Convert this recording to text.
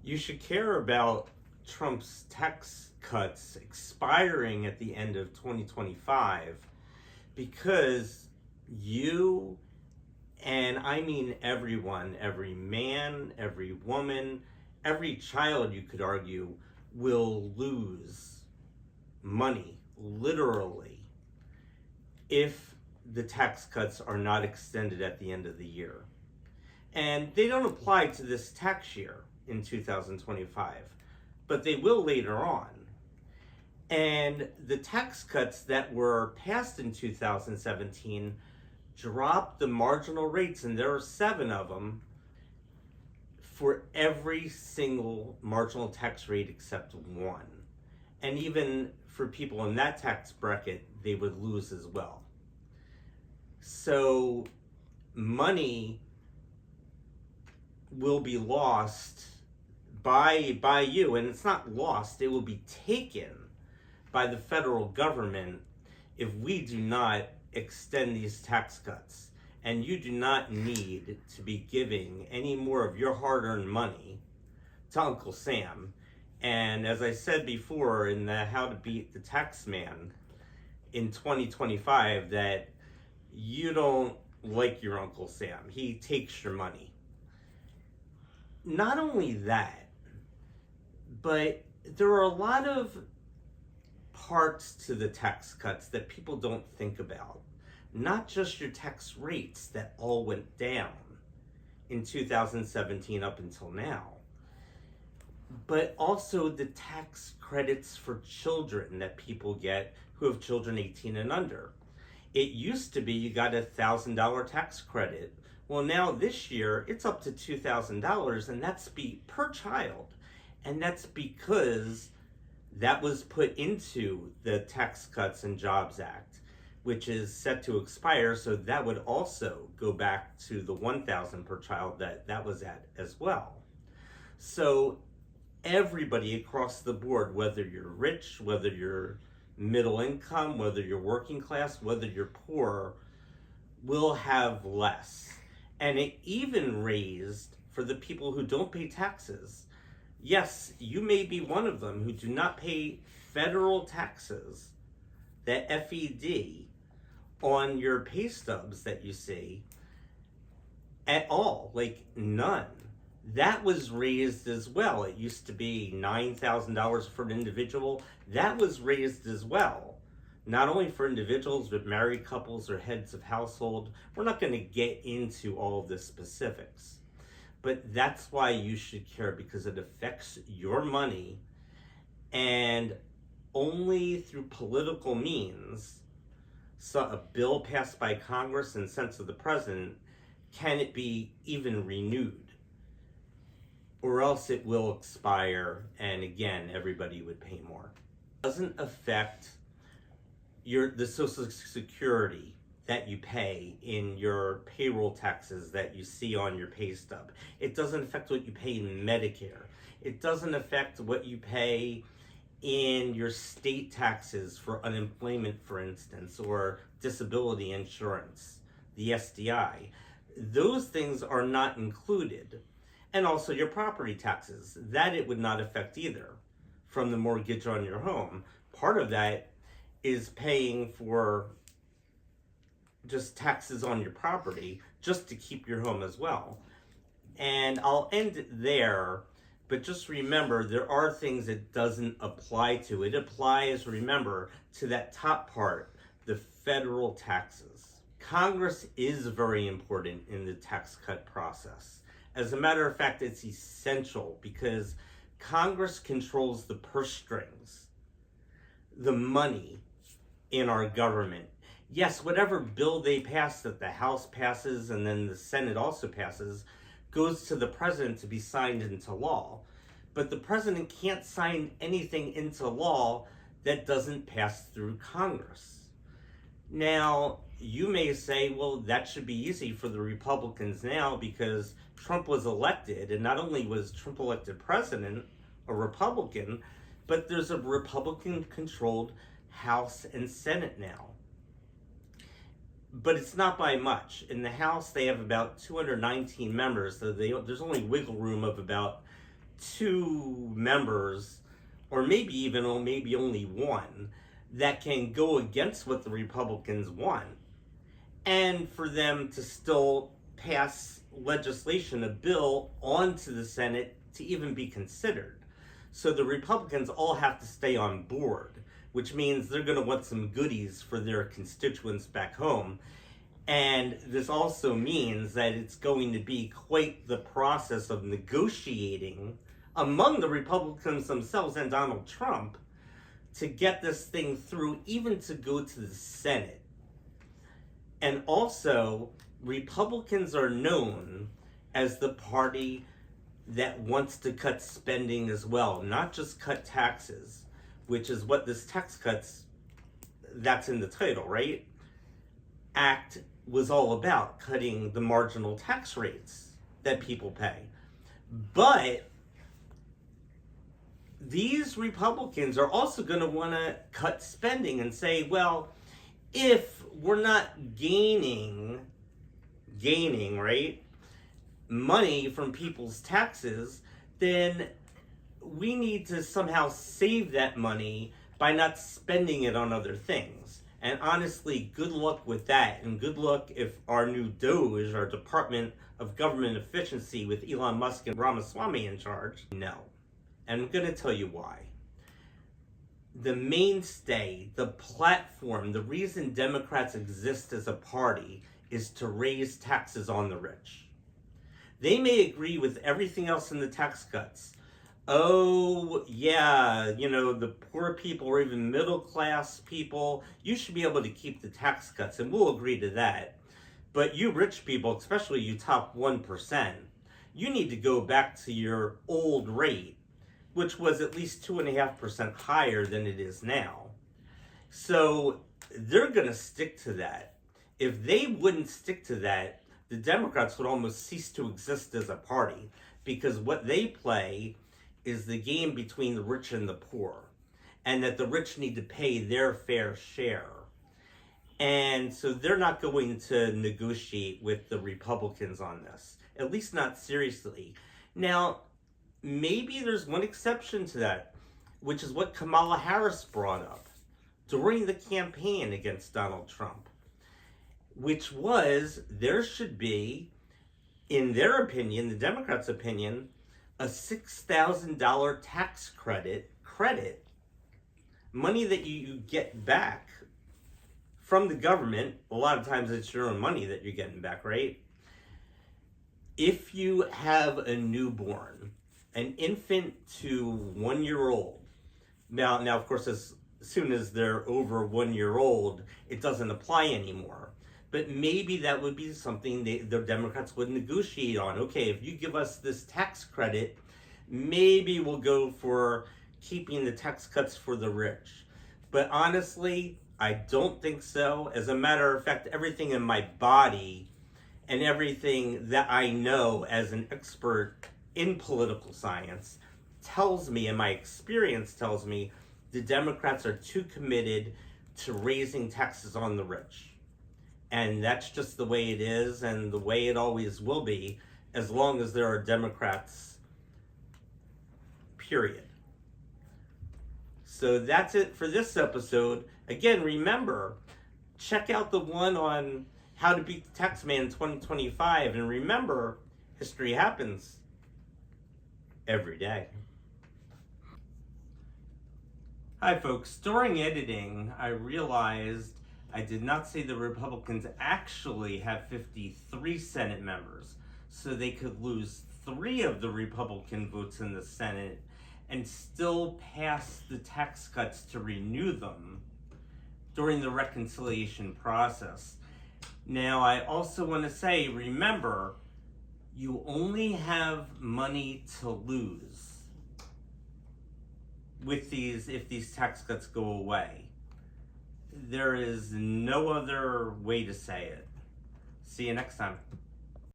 You should care about Trump's tax cuts expiring at the end of 2025 because you, and I mean everyone, every man, every woman, every child, you could argue, will lose money, literally, if the tax cuts are not extended at the end of the year. And they don't apply to this tax year in 2025, but they will later on. And the tax cuts that were passed in 2017 dropped the marginal rates, and there are 7 of them, for every single marginal tax rate except one. And even for people in that tax bracket, they would lose as well. So money will be lost by you, and it's not lost, it will be taken by the federal government if we do not extend these tax cuts. And you do not need to be giving any more of your hard-earned money to Uncle Sam. And as I said before in the How to Beat the Tax Man in 2025, that you don't like your Uncle Sam. He takes your money. Not only that, but there are a lot of parts to the tax cuts that people don't think about. Not just your tax rates that all went down in 2017 up until now, but also the tax credits for children that people get who have children 18 and under. It used to be you got a $1,000 tax credit. Well, now this year it's up to $2,000, and that's per child. And that's because that was put into the Tax Cuts and Jobs Act, which is set to expire. So that would also go back to the $1,000 per child that was at as well. So everybody across the board, whether you're rich, whether you're middle income, whether you're working class, whether you're poor, will have less. And it even raised for the people who don't pay taxes. Yes, you may be one of them who do not pay federal taxes, the FED, on your pay stubs that you see at all, like none. That was raised as well. It used to be $9,000 for an individual. That was raised as well. Not only for individuals, but married couples or heads of household. We're not going to get into all of the specifics. But that's why you should care, because it affects your money, and only through political means, so a bill passed by Congress and sent to the president, can it be even renewed. Or else it will expire, and again, everybody would pay more. It doesn't affect the Social Security that you pay in your payroll taxes that you see on your pay stub. It doesn't affect what you pay in Medicare. It doesn't affect what you pay in your state taxes for unemployment, for instance, or disability insurance, the SDI. Those things are not included. And also your property taxes, that it would not affect either from the mortgage on your home. Part of that is paying for just taxes on your property just to keep your home as well. And I'll end it there, but just remember there are things it doesn't apply to. It applies, remember, to that top part, the federal taxes. Congress is very important in the tax cut process. As a matter of fact, it's essential because Congress controls the purse strings, the money in our government. Yes, whatever bill they pass, that the House passes and then the Senate also passes, goes to the president to be signed into law. But the president can't sign anything into law that doesn't pass through Congress. Now, you may say, well, that should be easy for the Republicans now because Trump was elected, and not only was Trump elected president, a Republican, but there's a Republican-controlled House and Senate now. But it's not by much. In the House, they have about 219 members, so there's only wiggle room of about two members, or maybe only one, that can go against what the Republicans want, and for them to still pass legislation, a bill, onto the Senate to even be considered. So the Republicans all have to stay on board, which means they're going to want some goodies for their constituents back home. And this also means that it's going to be quite the process of negotiating among the Republicans themselves and Donald Trump to get this thing through, even to go to the Senate. And also, Republicans are known as the party that wants to cut spending as well, not just cut taxes, which is what this tax cuts, that's in the title, right? Act was all about, cutting the marginal tax rates that people pay. But these Republicans are also going to want to cut spending and say, well, if we're not gaining, right, money from people's taxes, then we need to somehow save that money by not spending it on other things. And honestly, good luck with that. And good luck if our new DOGE, our Department of Government Efficiency, with Elon Musk and Ramaswamy in charge. No. And I'm going to tell you why. The mainstay, the platform, the reason Democrats exist as a party is to raise taxes on the rich. They may agree with everything else in the tax cuts. Oh, yeah, the poor people or even middle class people, you should be able to keep the tax cuts, and we'll agree to that. But you rich people, especially you top 1%, you need to go back to your old rate, which was at least 2.5% higher than it is now. So they're going to stick to that. If they wouldn't stick to that, the Democrats would almost cease to exist as a party, because what they play is the game between the rich and the poor, and that the rich need to pay their fair share. And so they're not going to negotiate with the Republicans on this, at least not seriously. Now, maybe there's one exception to that, which is what Kamala Harris brought up during the campaign against Donald Trump, which was there should be, in their opinion, the Democrats' opinion, a $6,000 tax credit, money that you get back from the government. A lot of times it's your own money that you're getting back, right? If you have a newborn, an infant to 1 year old. Now, of course, as soon as they're over 1 year old, it doesn't apply anymore. But maybe that would be something the Democrats would negotiate on. Okay, if you give us this tax credit, maybe we'll go for keeping the tax cuts for the rich. But honestly, I don't think so. As a matter of fact, everything in my body and everything that I know as an expert in political science tells me, and my experience tells me, the Democrats are too committed to raising taxes on the rich. And that's just the way it is, and the way it always will be, as long as there are Democrats, period. So that's it for this episode. Again, remember, check out the one on how to beat the taxman in 2025, and remember, history happens every day. Hi folks, during editing, I realized I did not say the Republicans actually have 53 Senate members, so they could lose 3 of the Republican votes in the Senate and still pass the tax cuts to renew them during the reconciliation process. Now, I also want to say, remember, you only have money to lose with these if these tax cuts go away. There is no other way to say it. See you next time.